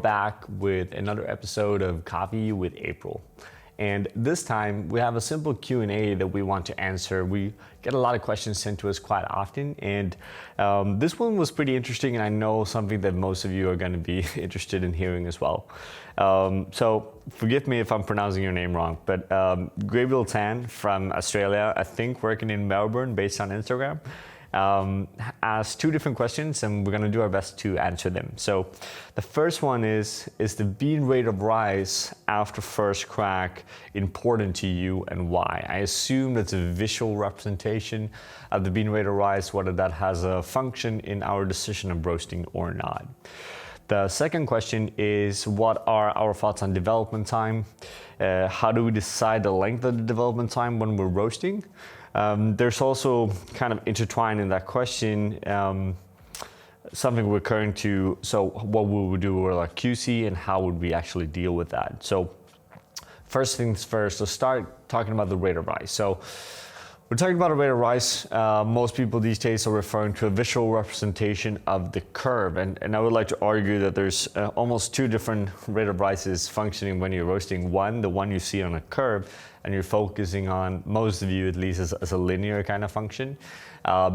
back with another episode of Coffee with April. And this time we have a simple Q&A that we want to answer. We get a lot of questions sent to us quite often, and this one was pretty interesting, and I know something that most of you are going to be interested in hearing as well. So forgive me if I'm pronouncing your name wrong, but Gabriel Tan from Australia, I think working in Melbourne based on Instagram, asked two different questions, and we're going to do our best to answer them. So the first one is the bean rate of rise after first crack important to you, and why? I assume that's a visual representation of the bean rate of rise, whether that has a function in our decision of roasting or not. The second question is, what are our thoughts on development time? How do we decide the length of the development time when we're roasting? There's also kind of intertwined in that question something recurring to, so what would we do with our QC and how would we actually deal with that? So first things first, let's start talking about the rate of rise. So we're talking about a rate of rise. Most people these days are referring to a visual representation of the curve. And I would like to argue that there's almost two different rate of rises functioning when you're roasting. One, the one you see on a curve, and you're focusing on, most of you at least, as a linear kind of function,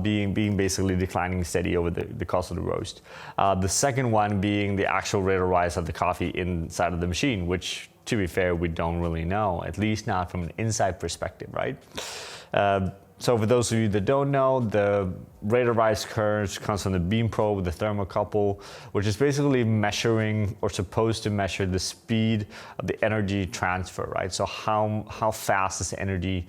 being basically declining steady over the course of the roast. The second one being the actual rate of rise of the coffee inside of the machine, which, to be fair, we don't really know, at least not from an inside perspective, right? So for those of you that don't know, the rate of rise curve comes from the bean probe with the thermocouple, which is basically measuring, or supposed to measure, the speed of the energy transfer, right? So how fast is the energy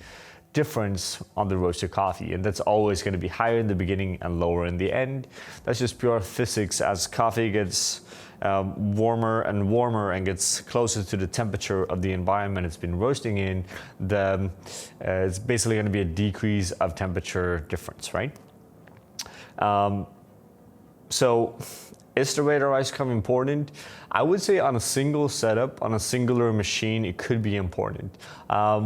difference on the roasted coffee, and that's always going to be higher in the beginning and lower in the end. That's just pure physics. As coffee gets warmer and warmer and gets closer to the temperature of the environment it's been roasting in, it's basically going to be a decrease of temperature difference, right? So is the rate of rise curve important? I would say on a single setup, on a singular machine, it could be important.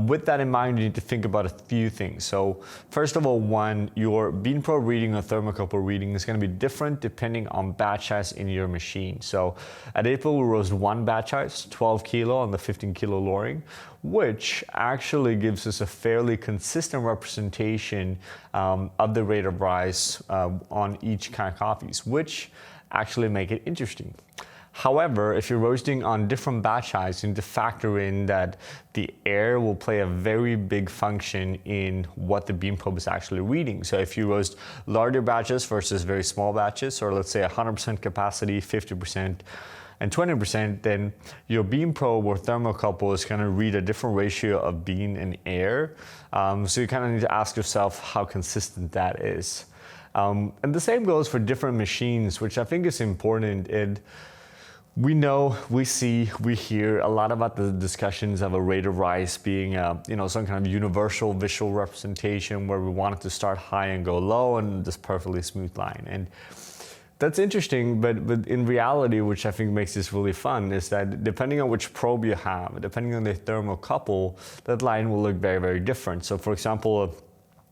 With that in mind, you need to think about a few things. So first of all, one, your bean probe reading or thermocouple reading is going to be different depending on batch size in your machine. So at April, we roast one batch size, 12 kilo on the 15 kilo Loring, which actually gives us a fairly consistent representation of the rate of rise on each kind of coffees, which actually make it interesting. However, if you're roasting on different batch sizes, you need to factor in that the air will play a very big function in what the bean probe is actually reading. So if you roast larger batches versus very small batches, or let's say 100% capacity, 50%, and 20%, then your bean probe or thermocouple is going to read a different ratio of bean and air. So you kind of need to ask yourself how consistent that is. And the same goes for different machines, which I think is important. And we know, we see, we hear a lot about the discussions of a rate of rise being some kind of universal visual representation where we want it to start high and go low and this perfectly smooth line. And that's interesting, but in reality, which I think makes this really fun, is that depending on which probe you have, depending on the thermocouple, that line will look very, very different. So for example,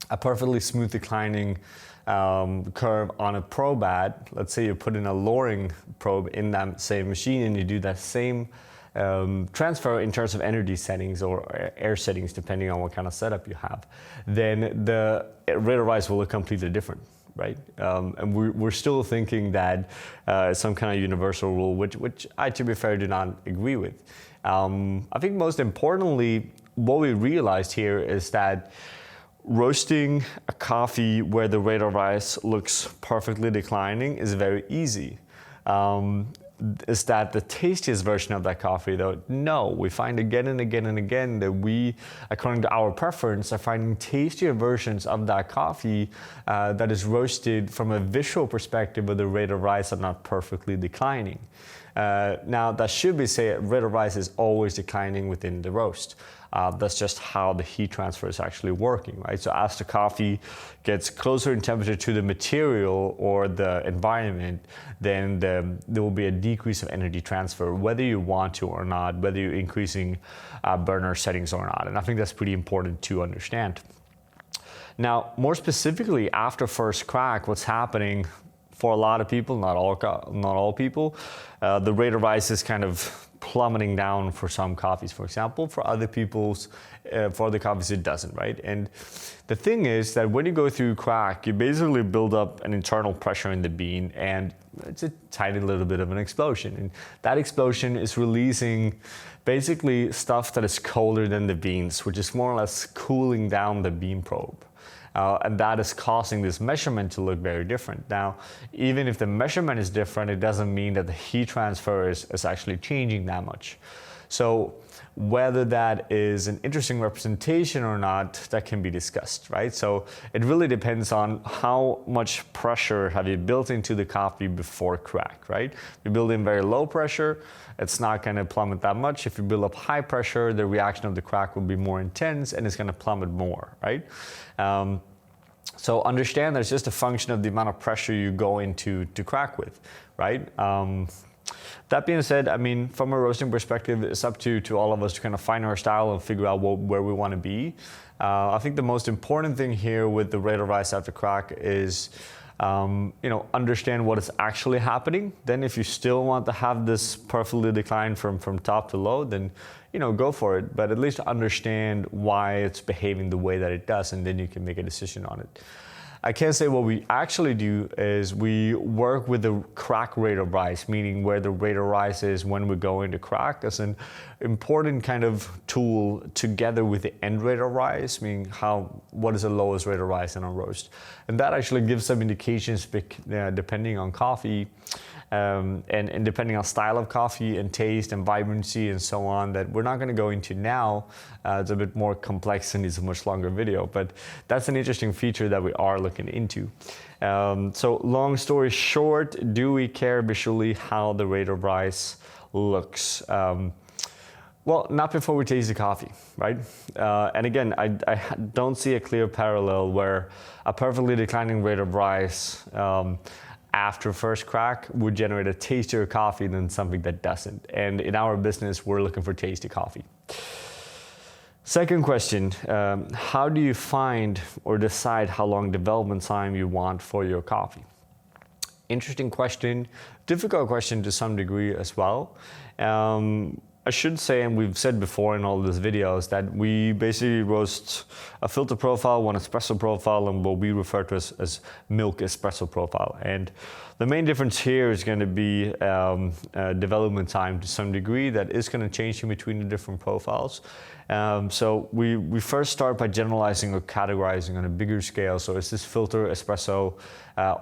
a perfectly smooth declining curve on a probe, let's say you put in a Loring probe in that same machine and you do that same transfer in terms of energy settings or air settings, depending on what kind of setup you have, then the rate of rise will look completely different, right? And we're still thinking that some kind of universal rule, which I, to be fair, do not agree with. I think most importantly, what we realized here is that roasting a coffee where the rate of rise looks perfectly declining is very easy. Is that the tastiest version of that coffee, though? No, we find again and again and again that we, according to our preference, are finding tastier versions of that coffee that is roasted from a visual perspective where the rate of rise are not perfectly declining. Now, that should be said, rate of rise is always declining within the roast. That's just how the heat transfer is actually working, right? So as the coffee gets closer in temperature to the material or the environment, then there will be a decrease of energy transfer, whether you want to or not, whether you're increasing burner settings or not. And I think that's pretty important to understand. Now, more specifically, after first crack, what's happening for a lot of people, not all people, the rate of rise is kind of plummeting down for some coffees, for example. For other coffees, it doesn't, right? And the thing is that when you go through crack, you basically build up an internal pressure in the bean, and it's a tiny little bit of an explosion. And that explosion is releasing basically stuff that is colder than the beans, which is more or less cooling down the bean probe. And that is causing this measurement to look very different. Now, even if the measurement is different, it doesn't mean that the heat transfer is actually changing that much. So whether that is an interesting representation or not, that can be discussed, right? So it really depends on how much pressure have you built into the coffee before crack, right? If you build in very low pressure, it's not going to plummet that much. If you build up high pressure, the reaction of the crack will be more intense and it's going to plummet more, right? So understand that it's just a function of the amount of pressure you go into to crack with, right? That being said, I mean, from a roasting perspective, it's up to all of us to kind of find our style and figure out where we want to be. I think the most important thing here with the rate of rise after crack is, understand what is actually happening. Then if you still want to have this perfectly decline from top to low, then, go for it. But at least understand why it's behaving the way that it does, and then you can make a decision on it. I can say what we actually do is we work with the crack rate of rise, meaning where the rate of rise is when we go into crack as an important kind of tool together with the end rate of rise, meaning what is the lowest rate of rise in a roast. And that actually gives some indications depending on coffee and depending on style of coffee and taste and vibrancy and so on, that we're not going to go into now. It's a bit more complex and it's a much longer video, but that's an interesting feature that we are looking into. So long story short, do we care visually how the rate of rise looks? Well, not before we taste the coffee, right? And again, I don't see a clear parallel where a perfectly declining rate of rise after first crack would generate a tastier coffee than something that doesn't. And in our business, we're looking for tasty coffee. Second question, how do you find or decide how long development time you want for your coffee? Interesting question, difficult question to some degree as well. I should say, and we've said before in all of these videos, that we basically roast a filter profile, one espresso profile, and what we refer to as milk espresso profile. And the main difference here is going to be development time to some degree. That is going to change in between the different profiles. So we first start by generalizing or categorizing on a bigger scale. So is this filter, espresso,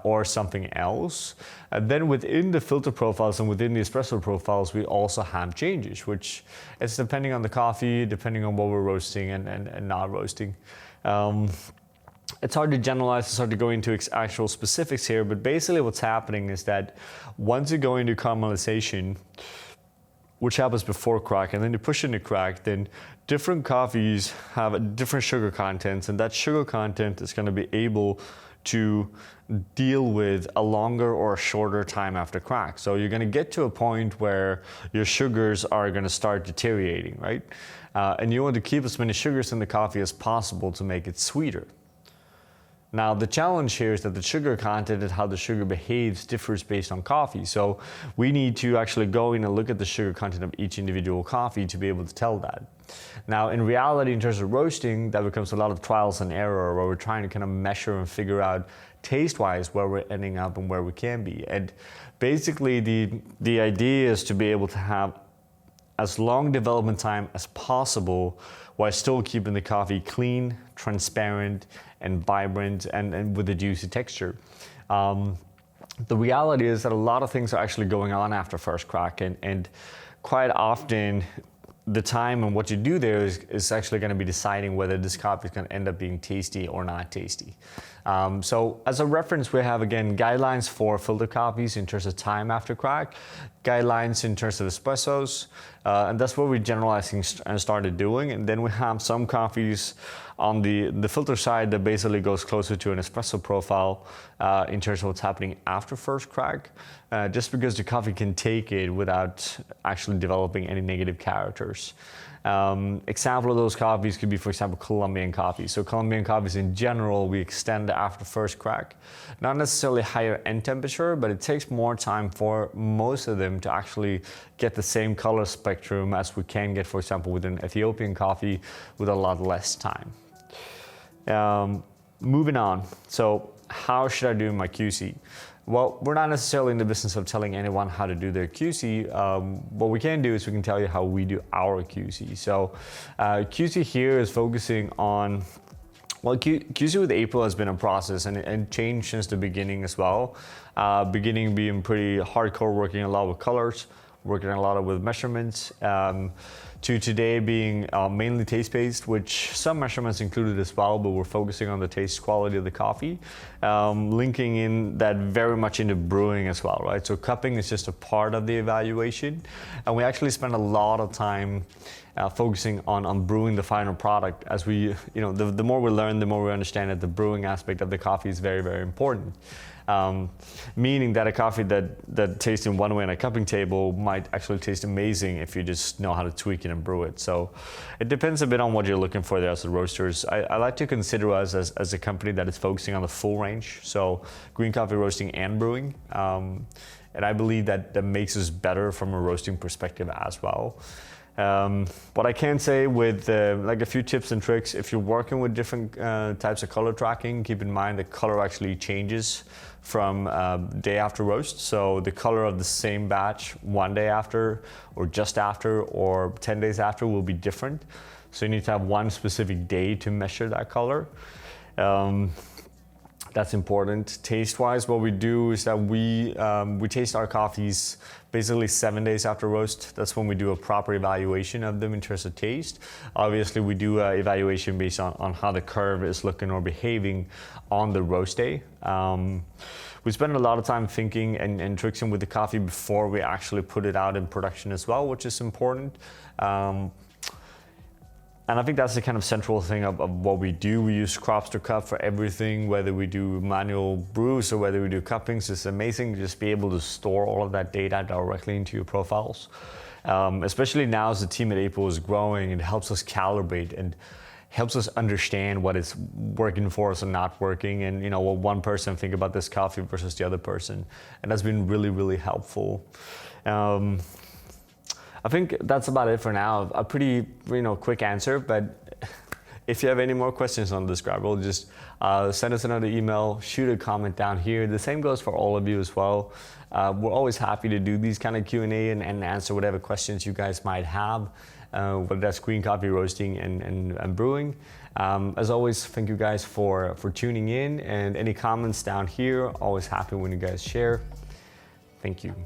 or something else? Then within the filter profiles and within the espresso profiles, we also have changes, which is depending on the coffee, depending on what we're roasting and not roasting. It's hard to generalize, it's hard to go into actual specifics here, but basically what's happening is that once you go into caramelization, which happens before crack, and then you push into crack, then different coffees have a different sugar content, and that sugar content is going to be able to deal with a longer or a shorter time after crack. So you're going to get to a point where your sugars are going to start deteriorating, right? And you want to keep as many sugars in the coffee as possible to make it sweeter. Now, the challenge here is that the sugar content and how the sugar behaves differs based on coffee. So we need to actually go in and look at the sugar content of each individual coffee to be able to tell that. Now, in reality, in terms of roasting, that becomes a lot of trials and error where we're trying to kind of measure and figure out taste-wise where we're ending up and where we can be. And basically, the idea is to be able to have as long development time as possible while still keeping the coffee clean, transparent, and vibrant, and with a juicy texture. The reality is that a lot of things are actually going on after first crack, and quite often the time and what you do there is actually going to be deciding whether this coffee is going to end up being tasty or not tasty. So as a reference, we have, again, guidelines for filter coffees in terms of time after crack. guidelines in terms of espressos, and that's what we're generalizing and started doing. And then we have some coffees on the filter side that basically goes closer to an espresso profile in terms of what's happening after first crack, just because the coffee can take it without actually developing any negative characters. Example of those coffees could be, for example, Colombian coffee. So Colombian coffees in general, we extend after first crack. Not necessarily higher end temperature, but it takes more time for most of them to actually get the same color spectrum as we can get, for example, with an Ethiopian coffee with a lot less time. Moving on. So how should I do my QC? Well, we're not necessarily in the business of telling anyone how to do their QC. What we can do is we can tell you how we do our QC. So QC here is focusing on, well, QC with April has been a process and changed since the beginning as well. Beginning being pretty hardcore, working a lot with colors, working a lot with measurements, to today being mainly taste-based, which some measurements included as well, but we're focusing on the taste quality of the coffee, linking in that very much into brewing as well, right? So cupping is just a part of the evaluation, and we actually spend a lot of time focusing on brewing the final product. As we, the more we learn, the more we understand that the brewing aspect of the coffee is very, very important. Meaning that a coffee that tastes in one way on a cupping table might actually taste amazing if you just know how to tweak it and brew it. So it depends a bit on what you're looking for there as the roasters. I like to consider us as a company that is focusing on the full range, so green coffee roasting and brewing. And I believe that makes us better from a roasting perspective as well. What I can say with like a few tips and tricks, if you're working with different types of color tracking, keep in mind the color actually changes from day after roast. So the color of the same batch one day after, or just after, or 10 days after will be different. So you need to have one specific day to measure that color. That's important. Taste-wise, what we do is that we taste our coffees basically 7 days after roast. That's when we do a proper evaluation of them in terms of taste. Obviously, we do an evaluation based on how the curve is looking or behaving on the roast day. We spend a lot of time thinking and tricksing with the coffee before we actually put it out in production as well, which is important. And I think that's the kind of central thing of what we do. We use Cropster Cup for everything, whether we do manual brews or whether we do cuppings. It's amazing to just be able to store all of that data directly into your profiles. Especially now as the team at April is growing, it helps us calibrate and helps us understand what is working for us and not working, and what one person think about this coffee versus the other person. And that's been really, really helpful. I think that's about it for now. A pretty, quick answer, but if you have any more questions on this grab roll, just send us another email, shoot a comment down here. The same goes for all of you as well. We're always happy to do these kind of Q&A and answer whatever questions you guys might have, whether that's green coffee roasting and brewing. As always, thank you guys for tuning in, and any comments down here, always happy when you guys share. Thank you.